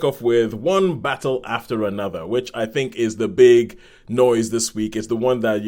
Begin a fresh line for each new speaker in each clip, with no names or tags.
kick off with One Battle After Another, which I think is the big noise this week. It's the one that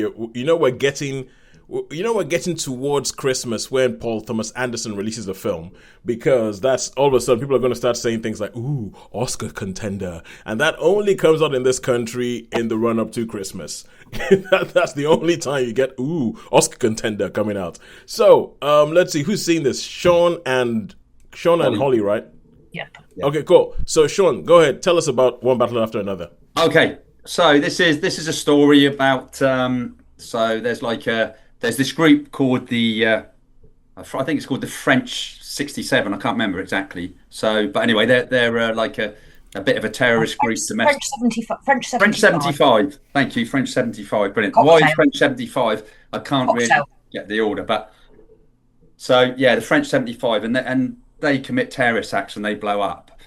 we're getting towards Christmas when Paul Thomas Anderson releases a film, because that's all of a sudden people are going to start saying things like, ooh, Oscar contender. And that only comes out in this country in the run up to Christmas. That's the only time you get, ooh, Oscar contender coming out. So let's see who's seen this. Sean and Holly, right?
Yep.
Okay, cool. So Sean, go ahead. Tell us about One Battle After Another.
Okay. So this is a story about so there's this group called I think it's called the French 67. I can't remember exactly. So, but anyway, they're like a bit of a terrorist group.
French 75.
French 75. Thank you, French 75. Brilliant.
Cocktail.
Why is French 75? I can't really get the order, but so yeah, the French 75, and they commit terrorist acts and they blow up,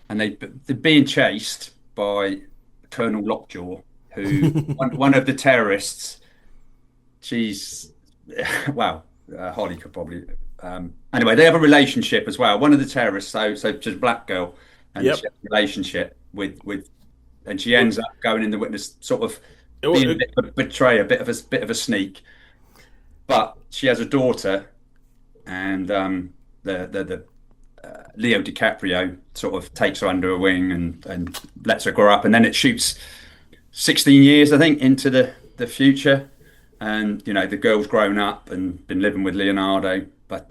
and they're being chased by Colonel Lockjaw, who one of the terrorists. She's Holly could probably anyway, they have a relationship as well. One of the terrorists, so just black girl, and she has a relationship with and she ends up going in the witness, sort of being a bit of a betrayer, a bit of a sneak. But she has a daughter, and the Leo DiCaprio sort of takes her under a wing and lets her grow up, and then it shoots 16 years, I think, into the future. And the girl's grown up and been living with Leonardo, but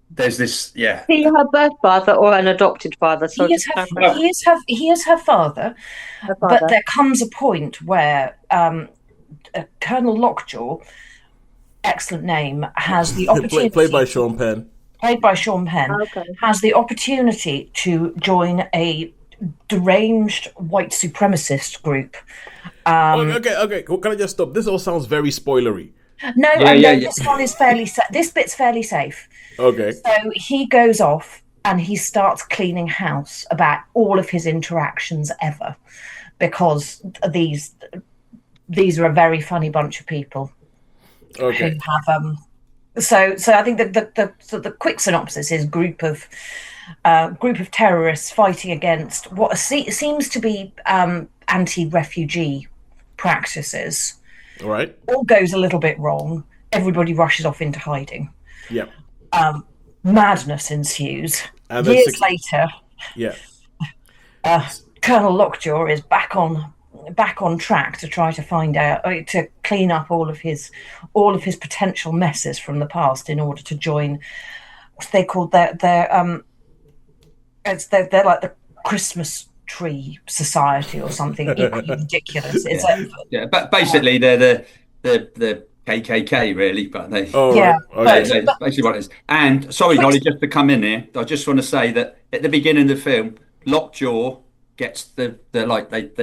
there's this
Is he her birth father or an adopted father? So
he is her father, but there comes a point where Colonel Lockjaw, excellent name, has the opportunity.
Played by Sean Penn.
Has the opportunity to join a deranged white supremacist group.
Okay. Well, can I just stop? This all sounds very spoilery.
No, this one is fairly. This bit's fairly safe.
Okay.
So he goes off and he starts cleaning house about all of his interactions ever, because these are a very funny bunch of people.
Okay.
Who have So I think that the quick synopsis is group of terrorists fighting against what seems to be anti-refugee practices.
All right.
All goes a little bit wrong. Everybody rushes off into hiding.
Yeah.
Madness ensues.
And
Years later,
yeah,
Colonel Lockjaw is back on track to try to find out, to clean up all of his potential messes from the past in order to join what they called they're like the Christmas Tree Society or something equally ridiculous.
But basically they're the KKK really, but they that's basically what it is. And sorry, Holly, just to come in here, I just want to say that at the beginning of the film, Lockjaw gets they're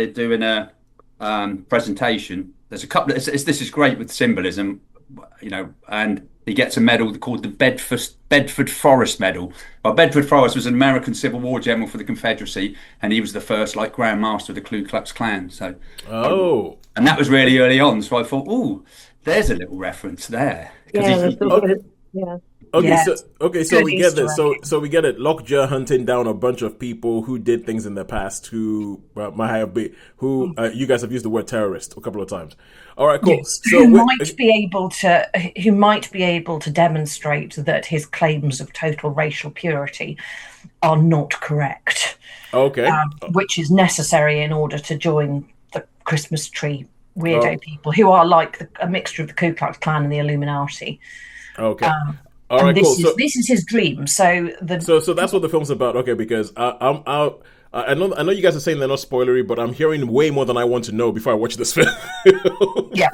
doing a presentation. There's a couple of this is great with symbolism, and he gets a medal called the Bedford Forrest Medal. Well, Bedford Forrest was an American Civil War general for the Confederacy, and he was the first Grand Master of the Ku Klux Klan. So, and that was really early on. So I thought, oh, there's a little reference there.
So we get this. So we get it. Lockjaw hunting down a bunch of people who did things in the past who might have been you guys have used the word terrorist a couple of times. All right, cool.
Yes, who might be able to demonstrate that his claims of total racial purity are not correct.
Okay,
which is necessary in order to join the Christmas tree weirdo people who are like a mixture of the Ku Klux Klan and the Illuminati.
Okay. All right,
cool. This is his dream. So
that's what the film's about. Okay, because I'm out. I know you guys are saying they're not spoilery, but I'm hearing way more than I want to know before I watch this film.
Yeah.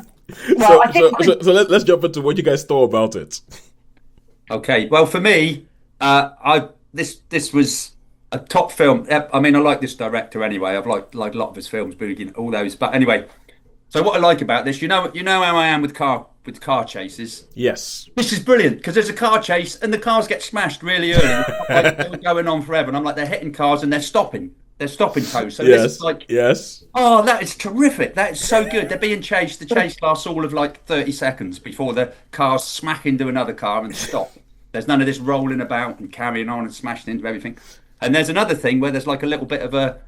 Well,
so let's jump into what you guys thought about it.
Okay. Well, for me, this was a top film. I mean, I like this director anyway. I've liked a lot of his films, all those. But anyway, so what I like about this, you know how I am with car chases. Yes. This is brilliant because there's a car chase and the cars get smashed really early. They were going on forever, and I'm like, they're hitting cars and they're stopping. They're stopping toes. So this is oh, that is terrific. That is so good. They're being chased. The chase lasts all of 30 seconds before the cars smack into another car and stop. There's none of this rolling about and carrying on and smashing into everything. And there's another thing where there's like a little bit of a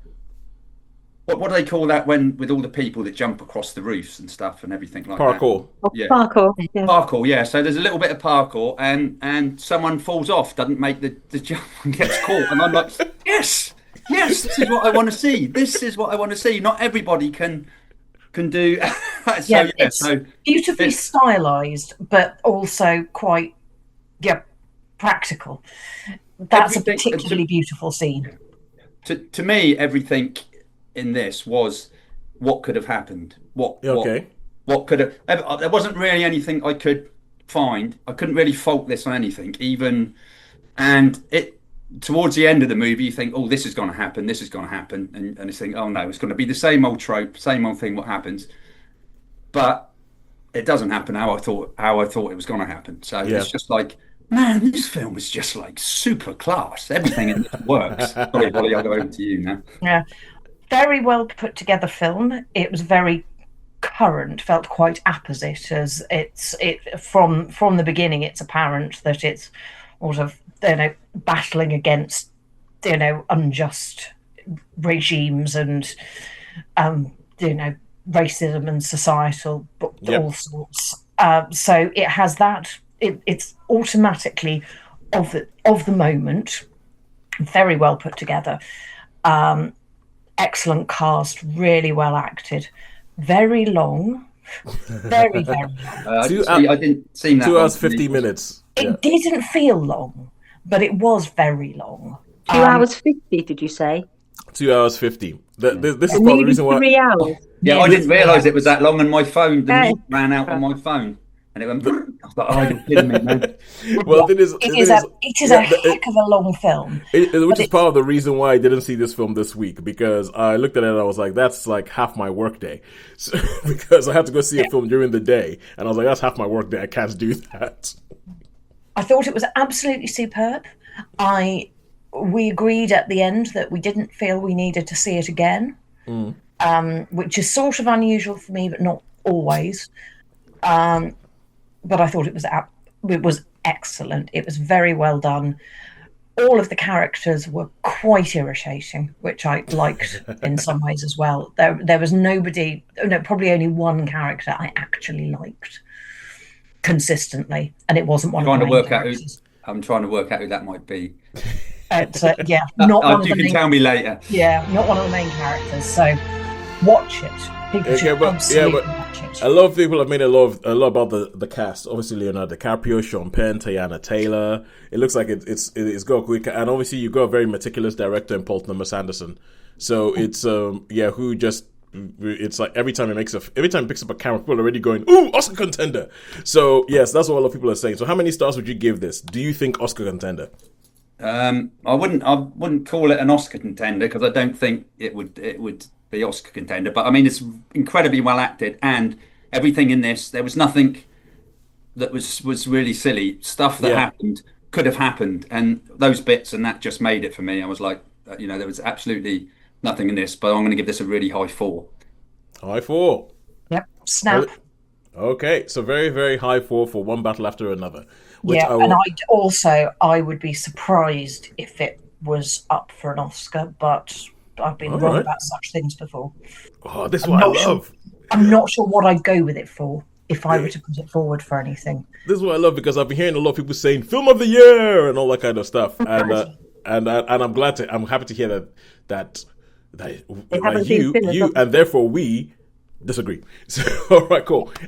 what do they call that when with all the people that jump across the roofs and stuff and everything like
Parkour.
that? Yeah.
Parkour. Yeah.
Parkour, yeah. So there's a little bit of parkour and someone falls off, doesn't make the jump and gets caught. And I'm like, yes, this is what I want to see. This is what I want to see. Not everybody can do.
It's beautifully stylized, but also quite practical. That's a particularly beautiful scene.
To me, everything in this was what could have happened. What could have? There wasn't really anything I could find. I couldn't really fault this on anything. And it towards the end of the movie, you think, oh, this is going to happen. This is going to happen, and you think, oh no, it's going to be the same old trope, same old thing. What happens? But it doesn't happen how I thought it was going to happen. So it's just like, man, this film is just like super class. Everything in it works. Sorry, Holly, I'll go over to you now.
Yeah, very well put together film. It was very current, felt quite apposite as from the beginning. It's apparent that it's sort of battling against unjust regimes and racism and societal all sorts. So it has that. It's automatically of the moment, very well put together, excellent cast, really well acted, very long, very long.
I didn't see that.
2 hours 50 minutes.
It didn't feel long, but it was very long.
2 hours 50, did you say?
2 hours 50. This is part of the reason why.
3 hours.
Yeah, I didn't realise it was that long, and the meat ran out on my phone. And it went. I was like, "Oh, you're kidding me, man!"
Well, it is
a heck of a long film,
which is part of the reason why I didn't see this film this week, because I looked at it and I was like, "That's like half my workday," because I had to go see a film during the day, and I was like, "That's half my workday. I can't do that."
I thought it was absolutely superb. We agreed at the end that we didn't feel we needed to see it again, which is sort of unusual for me, but not always. But I thought it was excellent. It was very well done. All of the characters were quite irritating, which I liked in some ways as well. There was probably only one character I actually liked consistently, and it wasn't one of the main characters.
I'm trying to work out who that might be.
Not one of the
you can tell me later.
Yeah, not one of the main characters. So watch it. People should absolutely watch it.
A lot of people have made a lot about the cast. Obviously, Leonardo DiCaprio, Sean Penn, Teyana Taylor. It looks like it's got a quick, and obviously you've got a very meticulous director in Paul Thomas Anderson. So it's who just. It's like every time he picks up a camera, people are already going, "Ooh, Oscar contender!" So yes, that's what a lot of people are saying. So how many stars would you give this? Do you think Oscar contender?
I wouldn't call it an Oscar contender, because I don't think it would be Oscar contender. But I mean, it's incredibly well acted, and everything in this, there was nothing that was really silly. Stuff that happened could have happened, and those bits and that just made it for me. I was like, there was absolutely nothing in this, but I'm going to give this a really high 4.
High 4.
Yep. Snap.
Okay, so very, very high 4 for One Battle After Another.
And I would be surprised if it was up for an Oscar, but I've been wrong about such things before.
Oh, this is what I love.
I'm not sure what I'd go with it for if I were to put it forward for anything.
This is what I love, because I've been hearing a lot of people saying "Film of the Year" and all that kind of stuff, and I'm happy to hear that you and therefore we disagree. So, all right, cool.